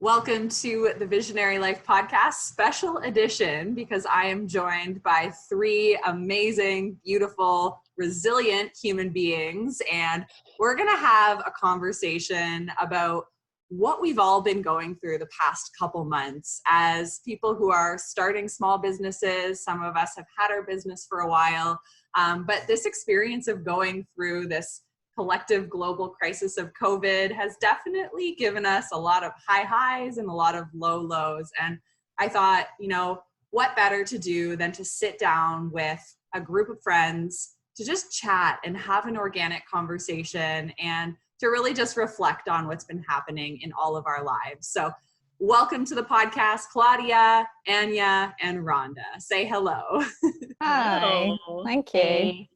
Welcome to the Visionary Life Podcast special edition, because I am joined by three amazing, beautiful, resilient human beings, and we're going to have a conversation about what we've all been going through the past couple months as people who are starting small businesses. Some of us have had our business for a while, but this experience of going through this collective global crisis of COVID has definitely given us a lot of high highs and a lot of low lows. And I thought, what better to do than to sit down with a group of friends to just chat and have an organic conversation and to really just reflect on what's been happening in all of our lives. So welcome to the podcast, Claudia, Anya, and Rhonda. Say hello. Hi. Hello. Thank you. Hey.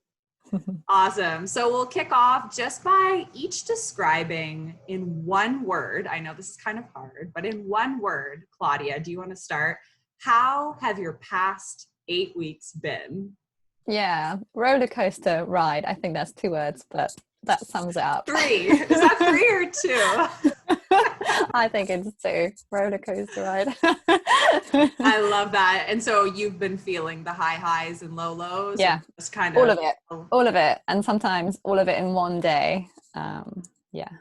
Awesome. So we'll kick off just by each describing in one word. I know this is kind of hard, but in one word, Claudia, do you want to start? How have your past 8 weeks been? Yeah, roller coaster ride. I think that's 2 words, but that sums it up. 3. Is that 3 or 2? I think it's 2. Roller coaster ride. I love that. And so you've been feeling the high highs and low lows? Yeah, just kind all of it. And sometimes all of it in one day. Yeah,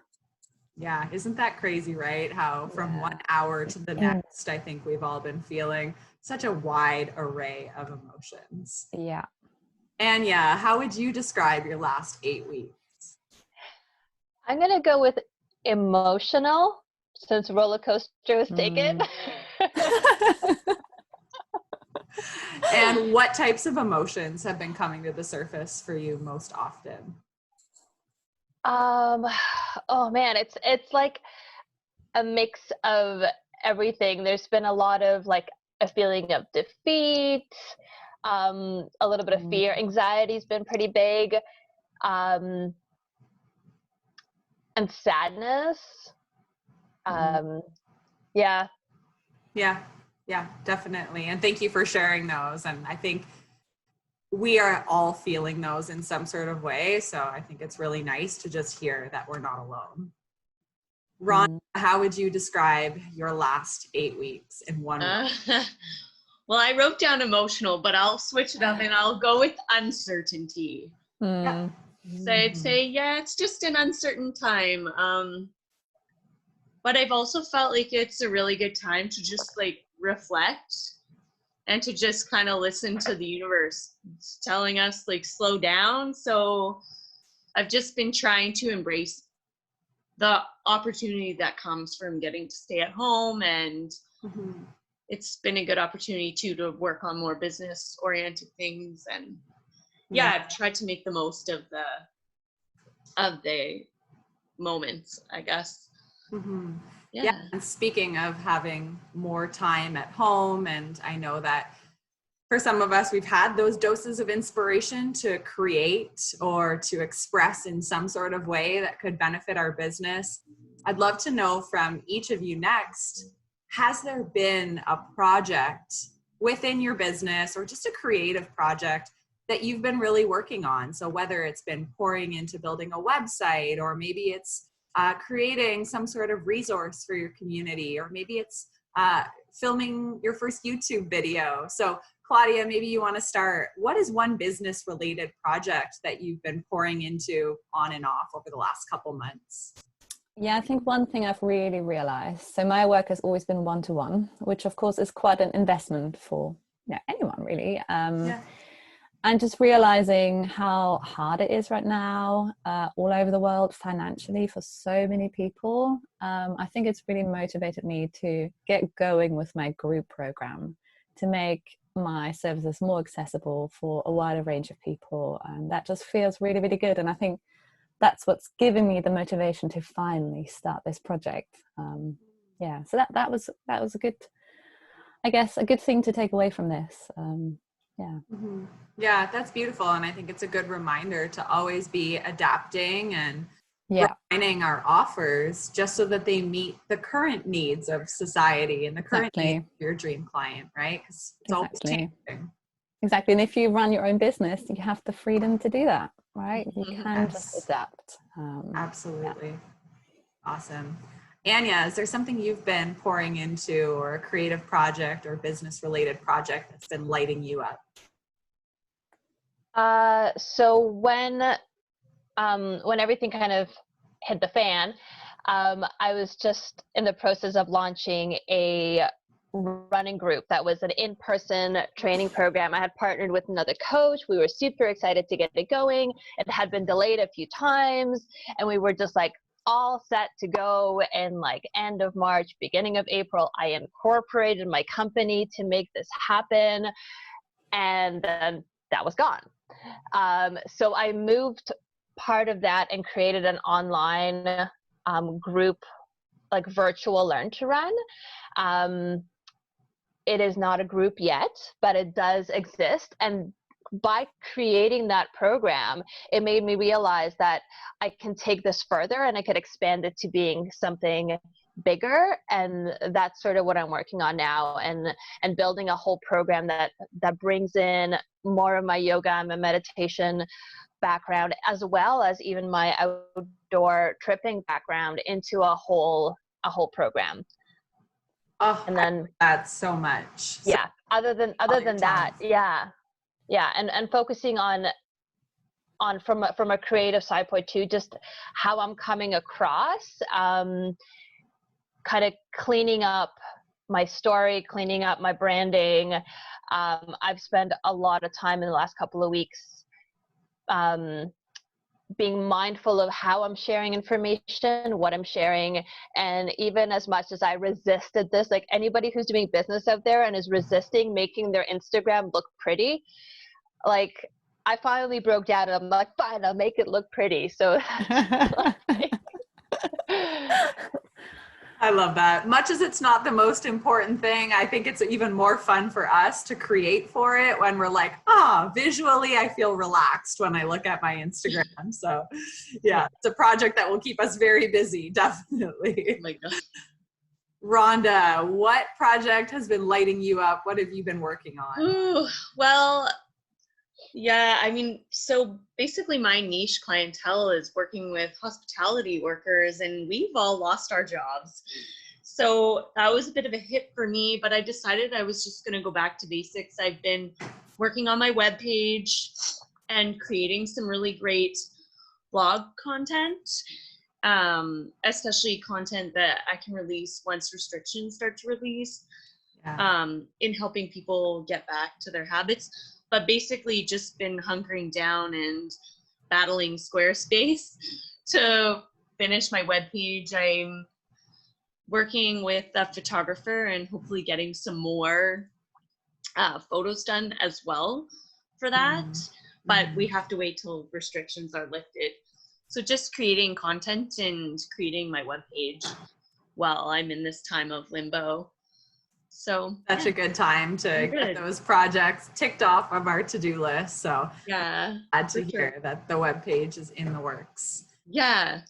isn't that crazy, right? How from 1 hour to the next, I think we've all been feeling such a wide array of emotions. Yeah. Anya, how would you describe your last 8 weeks? I'm going to go with emotional, since roller coaster was taken. And what types of emotions have been coming to the surface for you most often? Oh man, it's like a mix of everything. There's been a lot of like a feeling of defeat, a little bit of fear. Anxiety's been pretty big, and sadness. Yeah, definitely. And thank you for sharing those. And I think we are all feeling those in some sort of way. So I think it's really nice to just hear that we're not alone. Ron, how would you describe your last 8 weeks in one word? Well, I wrote down emotional, but I'll switch it up and I'll go with uncertainty. Yeah. So I'd say, it's just an uncertain time. But I've also felt like it's a really good time to just like reflect and to just kind of listen to the universe. It's telling us like slow down. So I've just been trying to embrace the opportunity that comes from getting to stay at home, and it's been a good opportunity too to work on more business oriented things. And I've tried to make the most of the moments, I guess. Yeah. And speaking of having more time at home, and I know that for some of us, we've had those doses of inspiration to create or to express in some sort of way that could benefit our business. I'd love to know from each of you next, has there been a project within your business or just a creative project that you've been really working on? So whether it's been pouring into building a website, or maybe it's creating some sort of resource for your community, or maybe it's filming your first YouTube video. So Claudia, maybe you want to start. What is one business related project that you've been pouring into on and off over the last couple months? Yeah, I think one thing I've really realized, so my work has always been one-to-one, which of course is quite an investment for anyone really. And just realizing how hard it is right now all over the world financially for so many people. I think it's really motivated me to get going with my group program to make my services more accessible for a wider range of people. And that just feels really, really good. And I think that's what's giving me the motivation to finally start this project. So that was a good, I guess, a good thing to take away from this. Yeah, that's beautiful. And I think it's a good reminder to always be adapting and refining our offers just so that they meet the current needs of society and the current needs of your dream client, right? Because it's always changing. Exactly. And if you run your own business, you have the freedom to do that, right? You can just adapt. Absolutely. Awesome. Anya, is there something you've been pouring into, or a creative project or business related project that's been lighting you up? So when everything kind of hit the fan, I was just in the process of launching a running group that was an in-person training program. I had partnered with another coach. We were super excited to get it going. It had been delayed a few times, and we were just like all set to go. And like end of March, beginning of April, I incorporated my company to make this happen, and then that was gone. So I moved part of that and created an online group, like virtual Learn to Run. It is not a group yet, but it does exist. And by creating that program, it made me realize that I can take this further and I could expand it to being something bigger. And that's sort of what I'm working on now, and building a whole program that brings in more of my yoga and my meditation background, as well as even my outdoor tripping background, into a whole program. Oh, and then that's so much. Yeah. Other than that, yeah, and focusing on from a creative side point too, just how I'm coming across, kind of cleaning up my story, cleaning up my branding. I've spent a lot of time in the last couple of weeks being mindful of how I'm sharing information, what I'm sharing. And even as much as I resisted this, like anybody who's doing business out there and is resisting making their Instagram look pretty, like I finally broke down and I'm like, fine, I'll make it look pretty. So I love that. Much as it's not the most important thing, I think it's even more fun for us to create for it when we're like, visually I feel relaxed when I look at my Instagram. So yeah, it's a project that will keep us very busy, definitely. Oh my God. Rhonda, what project has been lighting you up? What have you been working on? Ooh, well, yeah, I mean, so basically my niche clientele is working with hospitality workers, and we've all lost our jobs. So that was a bit of a hit for me, but I decided I was just going to go back to basics. I've been working on my webpage and creating some really great blog content, especially content that I can release once restrictions start to release, in helping people get back to their habits. But basically just been hunkering down and battling Squarespace to finish my webpage. I'm working with a photographer and hopefully getting some more photos done as well for that. But we have to wait till restrictions are lifted. So just creating content and creating my webpage while I'm in this time of limbo. So such a good time to get those projects ticked off of our to-do list. So yeah, glad to hear that the webpage is in the works. Yeah.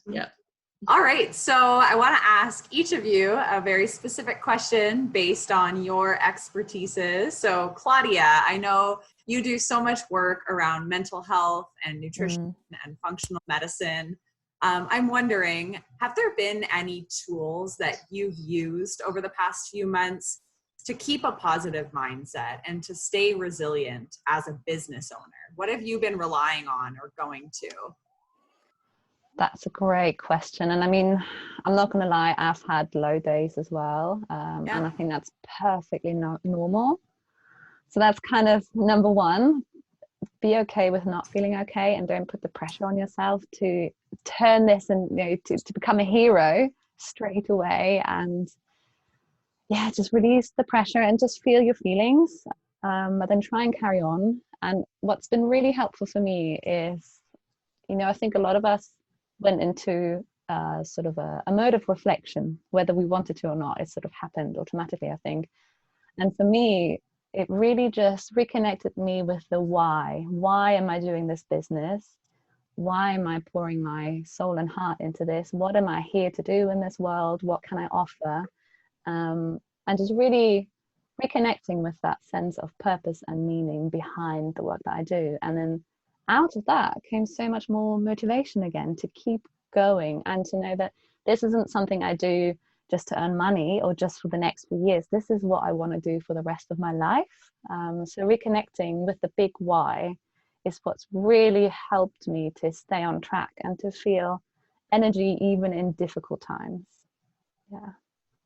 All right, so I want to ask each of you a very specific question based on your expertises. So Claudia, I know you do so much work around mental health and nutrition and functional medicine. I'm wondering, have there been any tools that you've used over the past few months to keep a positive mindset and to stay resilient as a business owner? What have you been relying on or going to? That's a great question. And I mean, I'm not going to lie, I've had low days as well. And I think that's perfectly normal. So that's kind of number one. Be okay with not feeling okay, and don't put the pressure on yourself to turn this and to become a hero straight away. And just release the pressure and just feel your feelings, but then try and carry on. And what's been really helpful for me is, I think a lot of us went into sort of a mode of reflection, whether we wanted to or not. It sort of happened automatically, I think. And for me, it really just reconnected me with the why. Why am I doing this business? Why am I pouring my soul and heart into this? What am I here to do in this world? What can I offer? And just really reconnecting with that sense of purpose and meaning behind the work that I do. And then out of that came so much more motivation again to keep going, and to know that this isn't something I do just to earn money or just for the next few years. This is what I want to do for the rest of my life. So reconnecting with the big why is what's really helped me to stay on track and to feel energy even in difficult times. Yeah.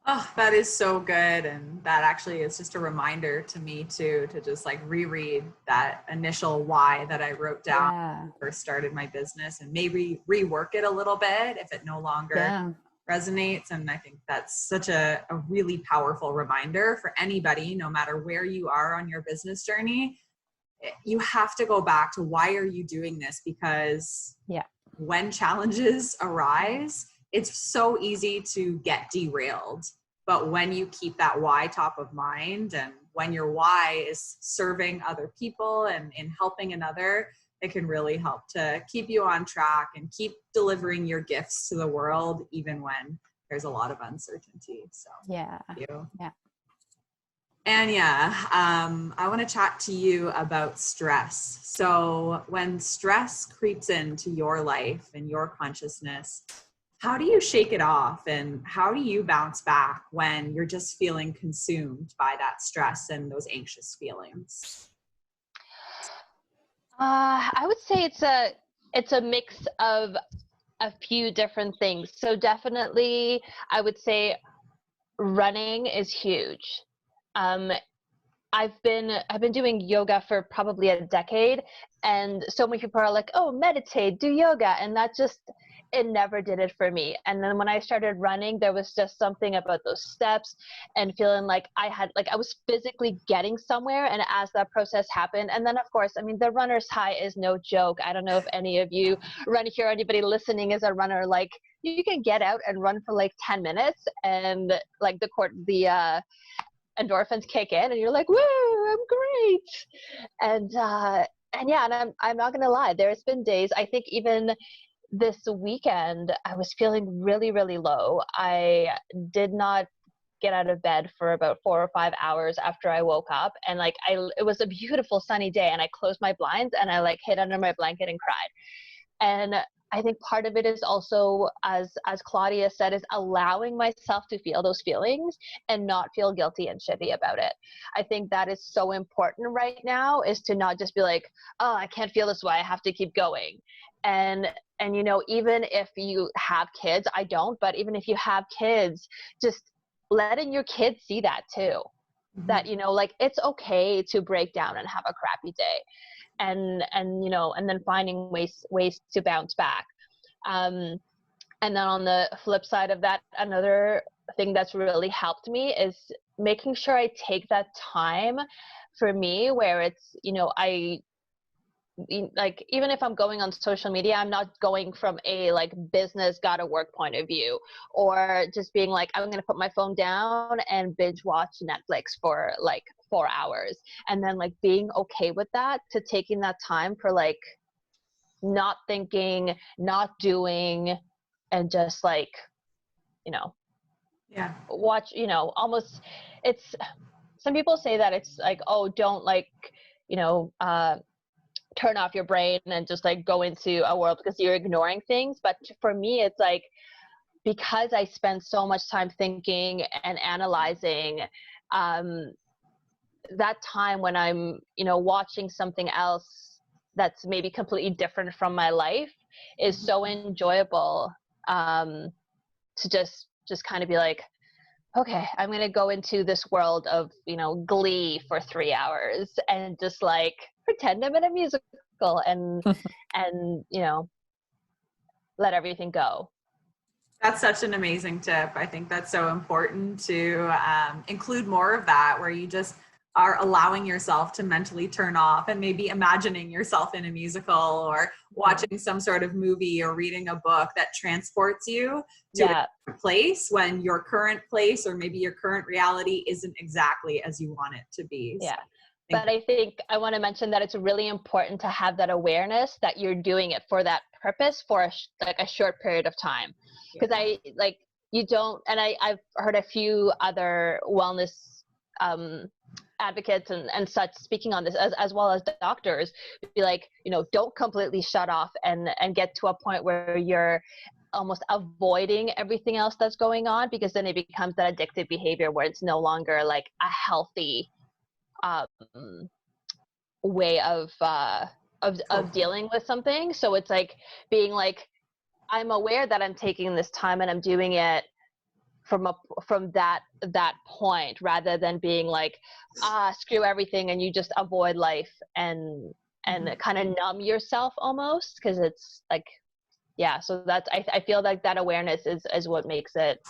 Oh, that is so good. And that actually is just a reminder to me too, to just like reread that initial why that I wrote down when I first started my business, and maybe rework it a little bit if it no longer resonates. And I think that's such a really powerful reminder for anybody, no matter where you are on your business journey. You have to go back to, why are you doing this? Because when challenges arise, it's so easy to get derailed. But when you keep that why top of mind, and when your why is serving other people and in helping another, it can really help to keep you on track and keep delivering your gifts to the world, even when there's a lot of uncertainty. So thank you. Anya, I want to chat to you about stress. So when stress creeps into your life and your consciousness, how do you shake it off, and how do you bounce back when you're just feeling consumed by that stress and those anxious feelings? I would say it's a mix of a few different things. So definitely, I would say running is huge. I've been doing yoga for probably a decade, and so many people are like, "Oh, meditate, do yoga," and it never did it for me. And then when I started running, there was just something about those steps and feeling like I was physically getting somewhere. And as that process happened, and then of course, I mean, the runner's high is no joke. I don't know if any of you run here, anybody listening is a runner. Like, you can get out and run for like 10 minutes, and like the endorphins kick in, and you're like, "Woo, I'm great!" And I'm not gonna lie. There's been days, I think even this weekend, I was feeling really, really low. I did not get out of bed for about 4 or 5 hours after I woke up, and it was a beautiful sunny day, and I closed my blinds and I like hid under my blanket and cried. And I think part of it is also, as Claudia said, is allowing myself to feel those feelings and not feel guilty and shitty about it. I think that is so important right now, is to not just be like, "Oh, I can't feel this way, I have to keep going." And even if you have kids, I don't, but even if you have kids, just letting your kids see that too. Mm-hmm. That, it's okay to break down and have a crappy day. And then finding ways to bounce back. And then on the flip side of that, another thing that's really helped me is making sure I take that time for me, where it's, even if I'm going on social media, I'm not going from a business gotta work point of view, or just being like, I'm going to put my phone down and binge watch Netflix for 4 hours, and then being okay with that, to taking that time for not thinking, not doing, and just watch, almost, it's, some people say that it's oh, don't turn off your brain and just go into a world because you're ignoring things. But for me, it's because I spend so much time thinking and analyzing, that time when I'm, watching something else that's maybe completely different from my life is so enjoyable, to just kind of be like, okay, I'm going to go into this world of, Glee for 3 hours and just pretend I'm in a musical and, and, let everything go. That's such an amazing tip. I think that's so important to include more of that, where you just are allowing yourself to mentally turn off and maybe imagining yourself in a musical or watching some sort of movie or reading a book that transports you to a place when your current place or maybe your current reality isn't exactly as you want it to be. Yeah. But I think I want to mention that it's really important to have that awareness that you're doing it for that purpose for a short period of time. Because you don't, and I've heard a few other wellness advocates and such speaking on this, as well as doctors, be don't completely shut off and get to a point where you're almost avoiding everything else that's going on, because then it becomes that addictive behavior where it's no longer like a healthy way of dealing with something. So it's like being like, I'm aware that I'm taking this time and I'm doing it from that point, rather than being like, screw everything, and you just avoid life and kind of numb yourself almost, because it's like, yeah. So that's, I feel like that awareness is what makes it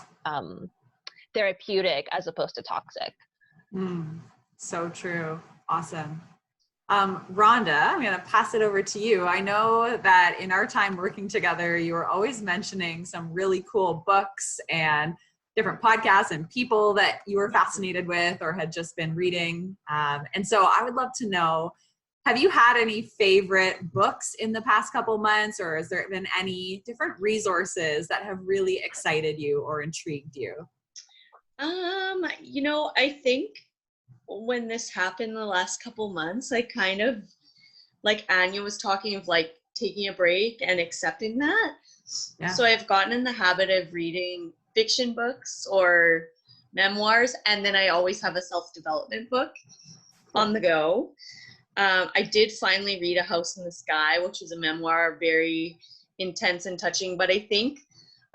therapeutic as opposed to toxic. So true. Awesome. Rhonda, I'm going to pass it over to you. I know that in our time working together, you were always mentioning some really cool books and different podcasts and people that you were fascinated with or had just been reading. And so I would love to know, have you had any favorite books in the past couple months, or has there been any different resources that have really excited you or intrigued you? I think when this happened the last couple months, I kind of, like Anya was talking of, like taking a break and accepting that. Yeah. So I've gotten in the habit of reading fiction books or memoirs, and then I always have a self-development book on the go. I did finally read A House in the Sky, which is a memoir, very intense and touching, but I think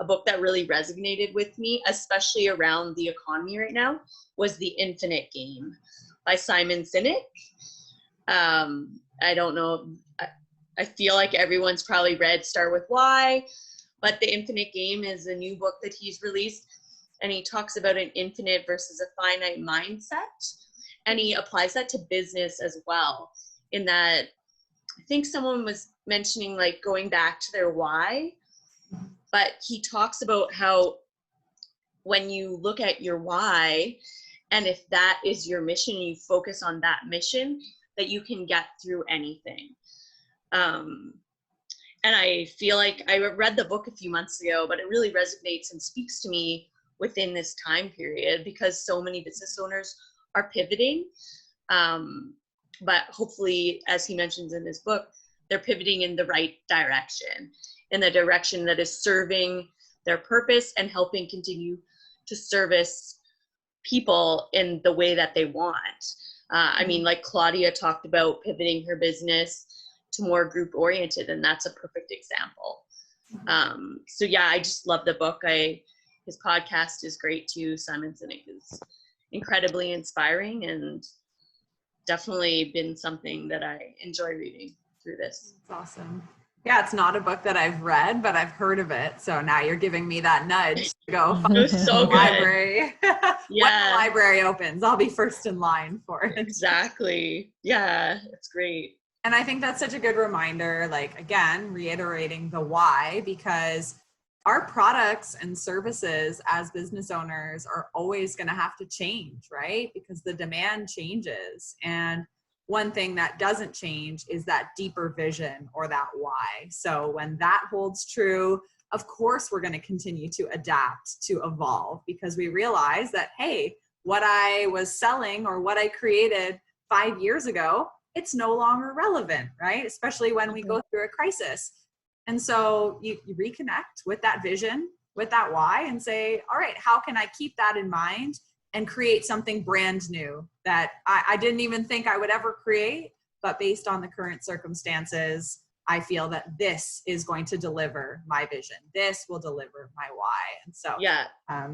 a book that really resonated with me, especially around the economy right now, was The Infinite Game by Simon Sinek. I don't know, I feel like everyone's probably read Start With Why, but The Infinite Game is a new book that he's released, and he talks about an infinite versus a finite mindset, and he applies that to business as well, in that I think someone was mentioning like going back to their why, but he talks about how when you look at your why, and if that is your mission, you focus on that mission, that you can get through anything. And I feel like I read the book a few months ago, but it really resonates and speaks to me within this time period, because so many business owners are pivoting. But hopefully, as he mentions in his book, they're pivoting in the right direction, in the direction that is serving their purpose and helping continue to service people in the way that they want. I mean, like Claudia talked about pivoting her business to more group oriented, and that's a perfect example. So yeah, I just love the book. His podcast is great too. Simon Sinek is incredibly inspiring, and definitely been something that I enjoy reading through this. That's awesome. Yeah, it's not a book that I've read, but I've heard of it. So now you're giving me that nudge to go find the library. Yeah. When the library opens, I'll be first in line for it. Exactly. Yeah, it's great. And I think that's such a good reminder, like, again, reiterating the why, because our products and services as business owners are always going to have to change, right? Because the demand changes. And one thing that doesn't change is that deeper vision or that why. So when that holds true, of course, we're going to continue to adapt, to evolve, because we realize that, hey, what I was selling or what I created 5 years ago, it's no longer relevant, right? Especially when we go through a crisis. And so you reconnect with that vision, with that why, and say, all right, how can I keep that in mind and create something brand new that I didn't even think I would ever create, but based on the current circumstances, I feel that this is going to deliver my vision. This will deliver my why. And so yeah,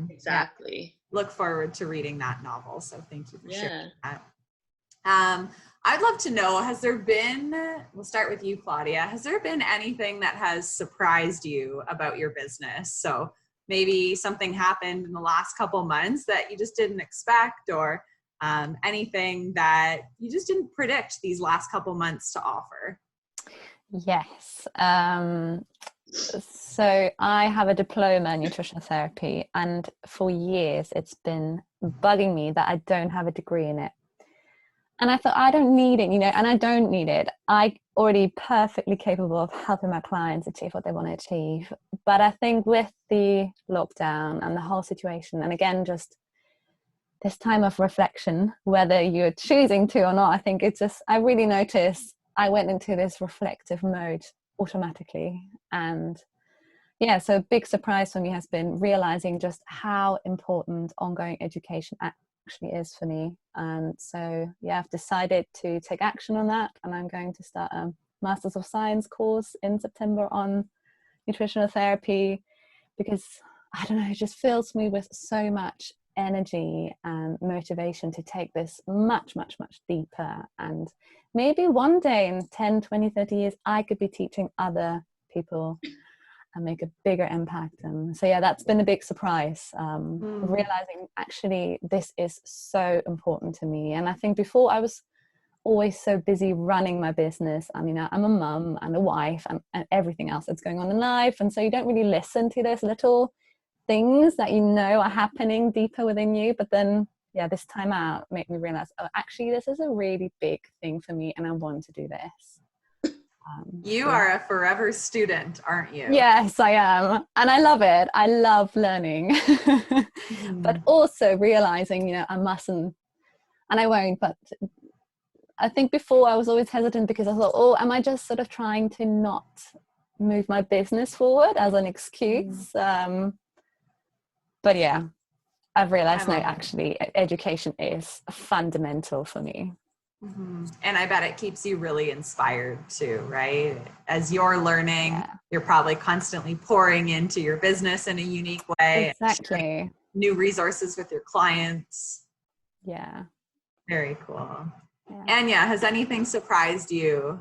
exactly. Yeah, look forward to reading that novel. So thank you for sharing that. I'd love to know, has there been, we'll start with you, Claudia, has there been anything that has surprised you about your business? So maybe something happened in the last couple months that you just didn't expect, or anything that you just didn't predict these last couple months to offer? Yes. So I have a diploma in nutritional therapy, and for years it's been bugging me that I don't have a degree in it. And I thought, I don't need it, and I don't need it. I already perfectly capable of helping my clients achieve what they want to achieve. But I think with the lockdown and the whole situation, and again, just this time of reflection, whether you're choosing to or not, I think it's just, I really noticed I went into this reflective mode automatically. And yeah, so a big surprise for me has been realizing just how important ongoing education actually is for me. And so, yeah, I've decided to take action on that. And I'm going to start a Masters of Science course in September on nutritional therapy, because I don't know, it just fills me with so much energy and motivation to take this much, much, much deeper. And maybe one day in 10, 20, 30 years, I could be teaching other people and make a bigger impact. And so, yeah, that's been a big surprise, realizing actually this is so important to me. And I think before I was always so busy running my business. I mean, I'm a mum and a wife and everything else that's going on in life. And so you don't really listen to those little things that you know are happening deeper within you. But then, yeah, this time out made me realize, oh, actually, this is a really big thing for me and I want to do this. You are a forever student, aren't you? Yes, I am. And I love it. I love learning. But also realizing, I mustn't, and I won't, but I think before I was always hesitant because I thought, oh, am I just sort of trying to not move my business forward as an excuse? But yeah, I've realized, no, actually, education is fundamental for me. And I bet it keeps you really inspired too, right? As you're learning, you're probably constantly pouring into your business in a unique way. Exactly. New resources with your clients. Yeah. Very cool. Anya, has anything surprised you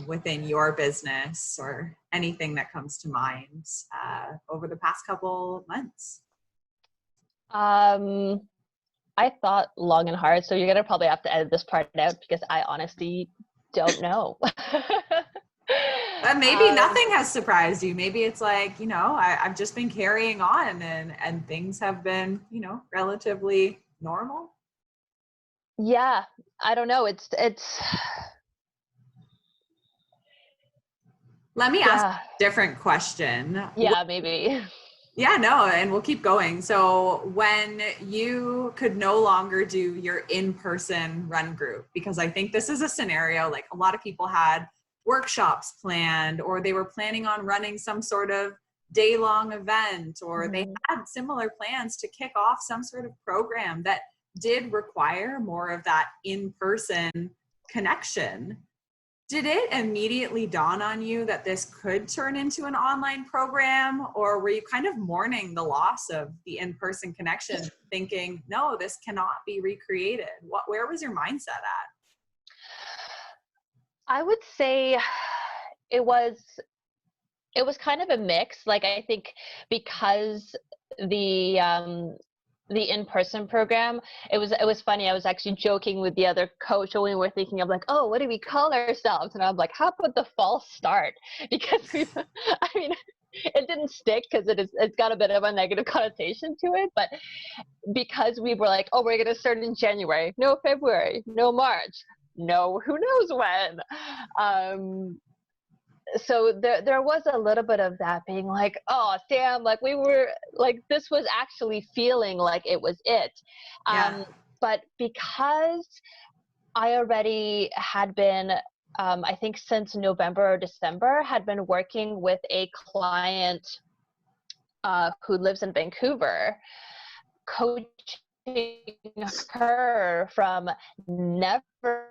within your business or anything that comes to mind over the past couple months? I thought long and hard, so you're gonna probably have to edit this part out because I honestly don't know. Maybe nothing has surprised you. Maybe it's like, I've just been carrying on and things have been, relatively normal. Yeah, I don't know. It's. Let me ask a different question. Yeah, maybe. Yeah, no, and we'll keep going. So when you could no longer do your in-person run group, because I think this is a scenario, like a lot of people had workshops planned, or they were planning on running some sort of day-long event, or they had similar plans to kick off some sort of program that did require more of that in-person connection. Did it immediately dawn on you that this could turn into an online program, or were you kind of mourning the loss of the in-person connection, thinking, no, this cannot be recreated? Where was your mindset at? I would say it was kind of a mix. Like, I think because the in-person program, it was funny. I was actually joking with the other coach when we were thinking of like, oh, what do we call ourselves? And I'm like, how about the false start? Because I mean, it didn't stick because it's got a bit of a negative connotation to it. But because we were like, oh, we're going to start in January, no February, no March, no who knows when. So there was a little bit of that, being like, oh damn, like we were like, this was actually feeling like it was it. But because I already had been, I think since November or December, had been working with a client who lives in Vancouver, coaching her from never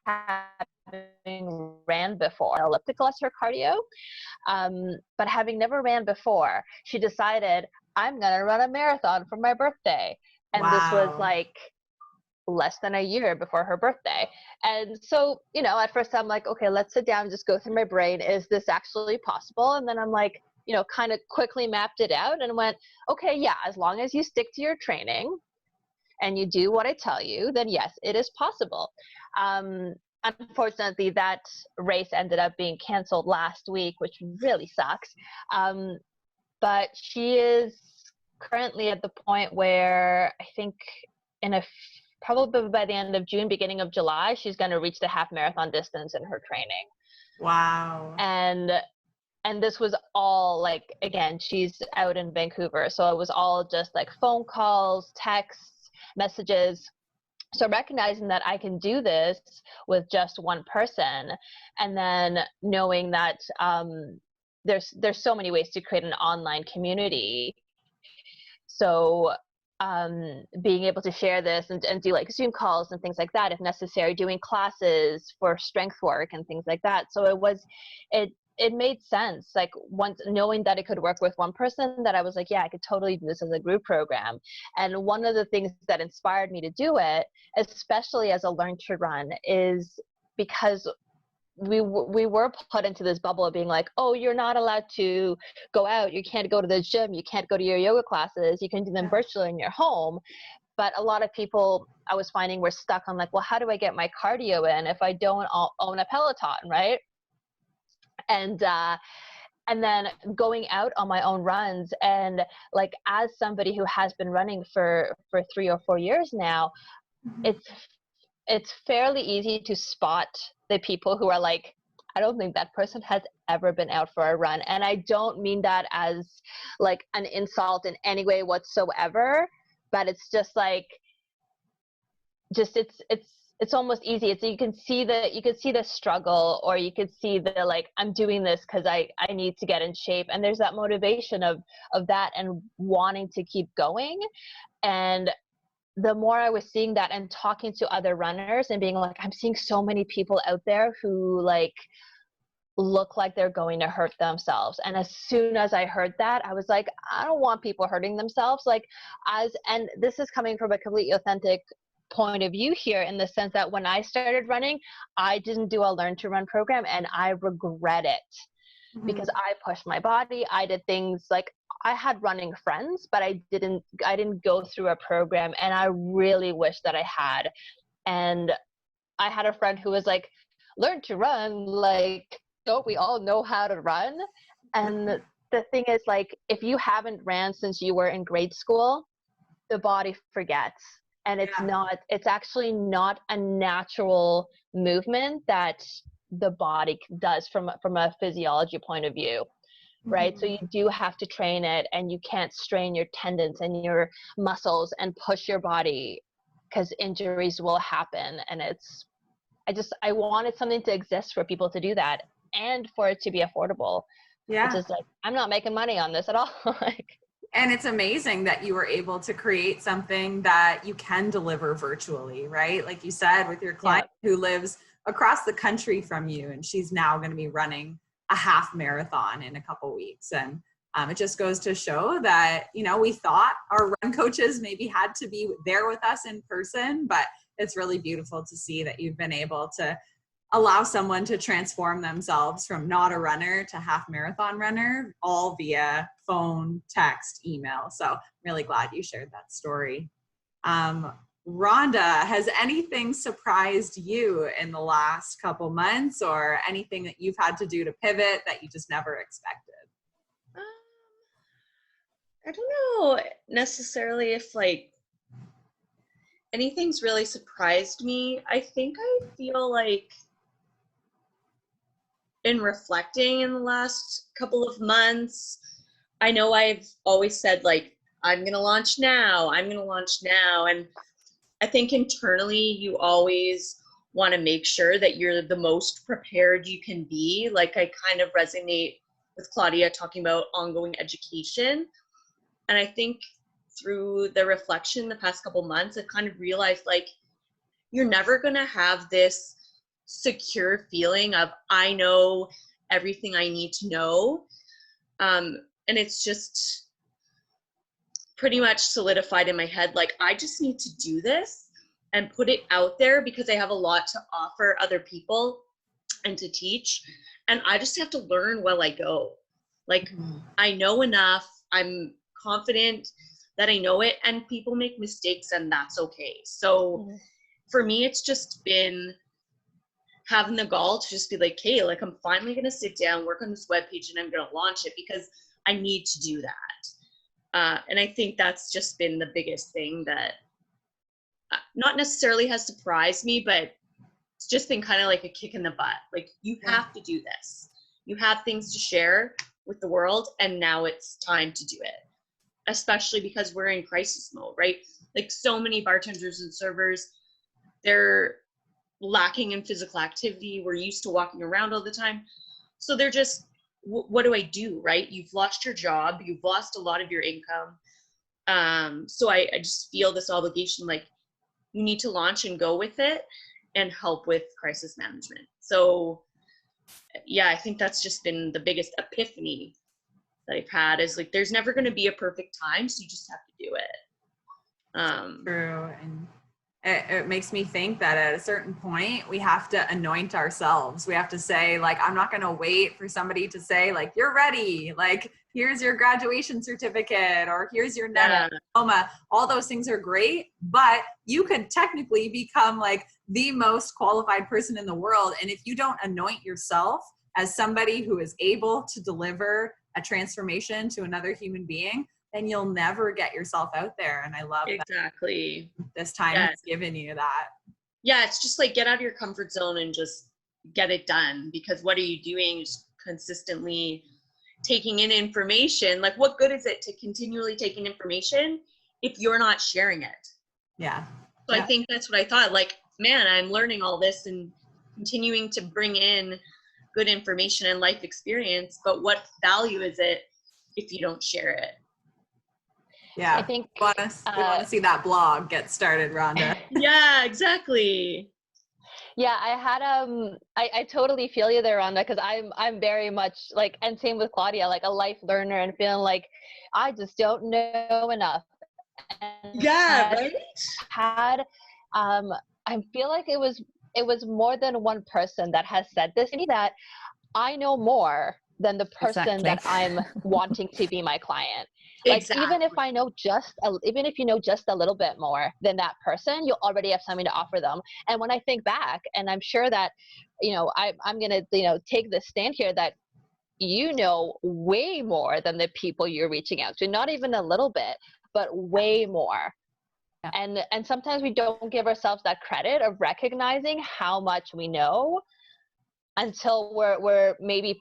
having ran before elliptical as her cardio, but having never ran before, she decided, I'm gonna run a marathon for my birthday. And this was like less than a year before her birthday. And so, at first I'm like, okay, let's sit down and just go through my brain, is this actually possible? And then I'm like, kind of quickly mapped it out and went, okay, yeah, as long as you stick to your training and you do what I tell you, then yes, it is possible. Unfortunately, that race ended up being canceled last week, which really sucks. But she is currently at the point where I think probably by the end of June, beginning of July, she's going to reach the half marathon distance in her training. Wow. And this was all like, again, she's out in Vancouver. So it was all just like phone calls, texts, messages. So recognizing that I can do this with just one person, and then knowing that there's so many ways to create an online community. So being able to share this and do like Zoom calls and things like that if necessary, doing classes for strength work and things like that. So it made sense, like once knowing that it could work with one person, that I was like, yeah, I could totally do this as a group program. And one of the things that inspired me to do it, especially as a Learn to Run, is because we were put into this bubble of being like, oh, you're not allowed to go out, you can't go to the gym, you can't go to your yoga classes, you can do them virtually in your home. But a lot of people I was finding were stuck on like, well, how do I get my cardio in if I don't own a Peloton, right? And then going out on my own runs, and like as somebody who has been running for 3 or 4 years now, it's fairly easy to spot the people who are like, I don't think that person has ever been out for a run. And I don't mean that as like an insult in any way whatsoever, but it's just like, it's almost easy. It's, you can see the struggle, or you could see the like, I'm doing this because I need to get in shape. And there's that motivation of that and wanting to keep going. And the more I was seeing that and talking to other runners and being like, I'm seeing so many people out there who like look like they're going to hurt themselves. And as soon as I heard that, I was like, I don't want people hurting themselves. Like and this is coming from a completely authentic point of view here, in the sense that when I started running, I didn't do a Learn to Run program, and I regret it because I pushed my body. I did things like, I had running friends, but I didn't go through a program, and I really wish that I had. And I had a friend who was like, Learn to Run, like, don't we all know how to run? And the thing is, like, if you haven't ran since you were in grade school, the body forgets. And it's actually not a natural movement that the body does from a physiology point of view. Right? So you do have to train it, and you can't strain your tendons and your muscles and push your body, because injuries will happen. And I wanted something to exist for people to do that, and for it to be affordable. Yeah. It's just like, I'm not making money on this at all. And it's amazing that you were able to create something that you can deliver virtually, right? Like you said, with your client who lives across the country from you, and she's now going to be running a half marathon in a couple weeks. And it just goes to show that, you know, we thought our run coaches maybe had to be there with us in person, but it's really beautiful to see that you've been able to allow someone to transform themselves from not a runner to half marathon runner, all via phone, text, email. So I'm really glad you shared that story. Rhonda, has anything surprised you in the last couple months, or anything that you've had to do to pivot that you just never expected? I don't know necessarily if like anything's really surprised me. I think I feel like in reflecting in the last couple of months, I know I've always said like, I'm going to launch now. And I think internally you always want to make sure that you're the most prepared you can be. Like, I kind of resonate with Claudia talking about ongoing education. And I think through the reflection the past couple months, I've kind of realized like, you're never going to have this secure feeling of, I know everything I need to know. And it's just pretty much solidified in my head, like, I just need to do this and put it out there, because I have a lot to offer other people and to teach. And I just have to learn while I go. Like, I know enough. I'm confident that I know it, and people make mistakes, and that's okay. So for me, it's just been having the gall to just be like, hey, like, I'm finally going to sit down, work on this webpage, and I'm going to launch it because I need to do that. And I think that's just been the biggest thing that not necessarily has surprised me, but it's just been kind of like a kick in the butt. Like, you have to do this. You have things to share with the world, and now it's time to do it. Especially because we're in crisis mode, right? Like, so many bartenders and servers, they're lacking in physical activity. We're used to walking around all the time. So they're just what do I do, right? You've lost your job, you've lost a lot of your income. So I just feel this obligation, like you need to launch and go with it and help with crisis management. So yeah, I think that's just been the biggest epiphany that I've had, is like, there's never going to be a perfect time. So you just have to do it. True. And it makes me think that at a certain point, we have to anoint ourselves. We have to say, like, I'm not going to wait for somebody to say, like, you're ready. Like, here's your graduation certificate, or here's your NETA diploma. All those things are great, but you could technically become like the most qualified person in the world. And if you don't anoint yourself as somebody who is able to deliver a transformation to another human being, then you'll never get yourself out there. And I love exactly that this time has given you that. Yeah, it's just like, get out of your comfort zone and just get it done. Because what are you doing? Just consistently taking in information. Like, what good is it to continually take in information if you're not sharing it? Yeah. So I think that's what I thought. Like, man, I'm learning all this and continuing to bring in good information and life experience, but what value is it if you don't share it? Yeah, I think we want to see that blog get started, Rhonda. Yeah, exactly. Yeah, I had I totally feel you there, Rhonda, because I'm very much like, and same with Claudia, like a life learner, and feeling like I just don't know enough. And yeah, right. I feel like it was more than one person that has said this to me, that I know more than the person that I'm wanting to be my client. Like, even if I know even if you know just a little bit more than that person, you'll already have something to offer them. And when I think back, and I'm sure that, I'm going to, take this stand here, that you know way more than the people you're reaching out to, not even a little bit, but way more. Yeah. And sometimes we don't give ourselves that credit of recognizing how much we know until we're maybe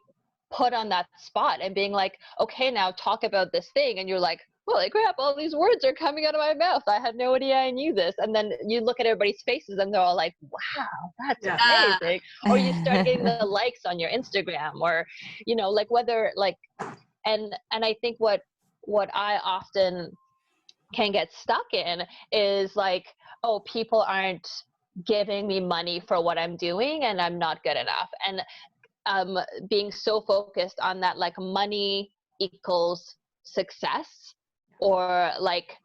put on that spot and being like, okay, now talk about this thing. And you're like, holy crap, all these words are coming out of my mouth. I had no idea I knew this. And then you look at everybody's faces and they're all like, wow, that's amazing. Or you start getting the likes on your Instagram, or, like whether like, and I think what I often can get stuck in is like, oh, people aren't giving me money for what I'm doing and I'm not good enough. And being so focused on that, like money equals success, or like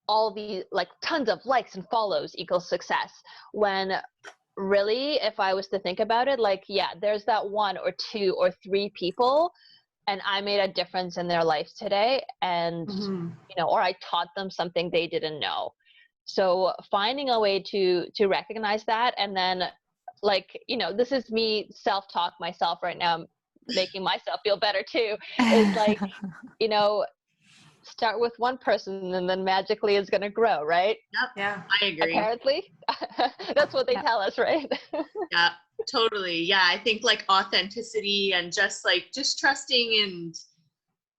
all the like tons of likes and follows equals success, when really, if I was to think about it, like, yeah, there's that 1 or 2 or 3 people and I made a difference in their life today, and or I taught them something they didn't know. So finding a way to recognize that, and then, like, this is me self-talk myself right now, making myself feel better too, is like, start with one person and then magically it's going to grow, right? Yep. Yeah, I agree. Apparently. That's what they tell us, right? Yeah, totally. Yeah, I think like authenticity and just trusting and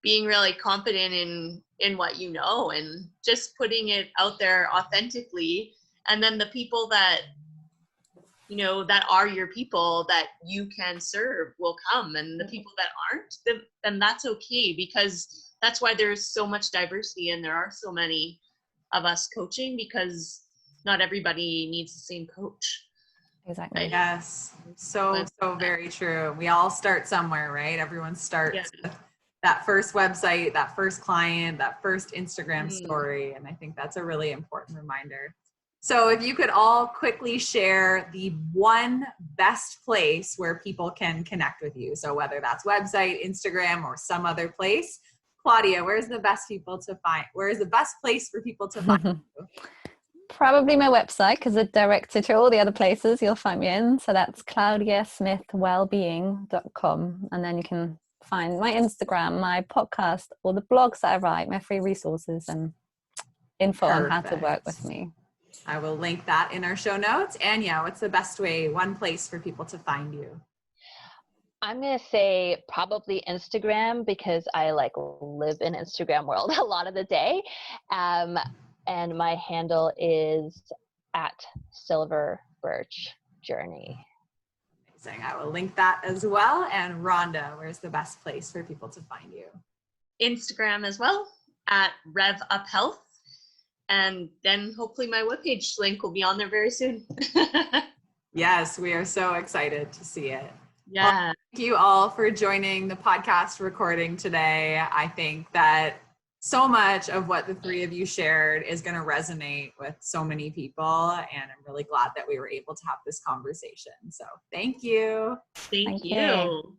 being really confident in what you know, and just putting it out there authentically. And then the people that, that are your people that you can serve will come, and the people that aren't, then that's okay, because that's why there's so much diversity and there are so many of us coaching, because not everybody needs the same coach. Exactly. Right? Yes. So very true. We all start somewhere, right? Everyone starts with that first website, that first client, that first Instagram story. And I think that's a really important reminder. So if you could all quickly share the one best place where people can connect with you. So whether that's website, Instagram, or some other place. Claudia, where's the best place for people to find you? Probably my website, because it directs you to all the other places you'll find me in. So that's claudiasmithwellbeing.com. And then you can find my Instagram, my podcast, all the blogs that I write, my free resources, and info on how to work with me. I will link that in our show notes. Anya, what's the best way, one place for people to find you? I'm going to say probably Instagram, because I like live in Instagram world a lot of the day. And my handle is @SilverBirchJourney. Amazing. I will link that as well. And Rhonda, where's the best place for people to find you? Instagram as well at RevUpHealth. And then hopefully my webpage link will be on there very soon. Yes, we are so excited to see it. Yeah. Well, thank you all for joining the podcast recording today. I think that so much of what the three of you shared is going to resonate with so many people. And I'm really glad that we were able to have this conversation. So thank you. Thank you.